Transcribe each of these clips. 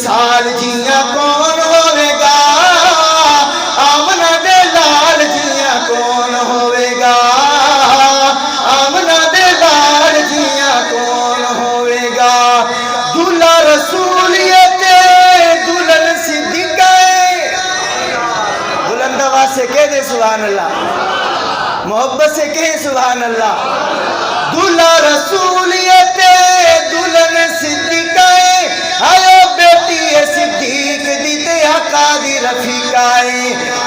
مثال جیاں کون ہوئے گا آمنہ دے لال جیاں کون ہوئے گا آمنہ دے لال جیاں کون ہوئے گا دلہا رسولیت دلہن صدیقہ بلند آواز سے کہہ دے سبحان اللہ محبت سے کہیں سبحان اللہ دلہا رسولیت دلہن صدیقہ آئے بیٹی صدیق دیتے آقا دی رفیقہ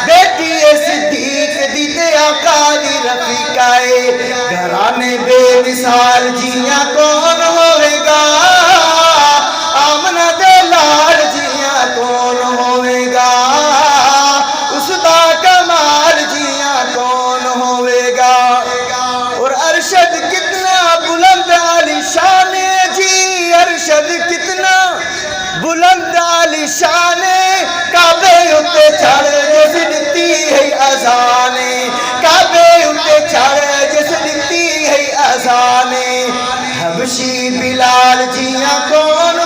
بیٹی صدیق دیتے آقا دی رفیقہ گھرانے بے مثال جیاں کون ہوئے گا آمنہ دے لال جیاں کون ہوئے گا اس دا کمال جیاں کون ہوئے گا اور ارشد کتنا بلند عالی شان جی ارشد کتنا بلند عالی شان کعبے اتے چھڑے جس دکتی ہے اذان کعبے اتے چھڑے جس دکتی ہے اذان حبشی بلال جیاں کون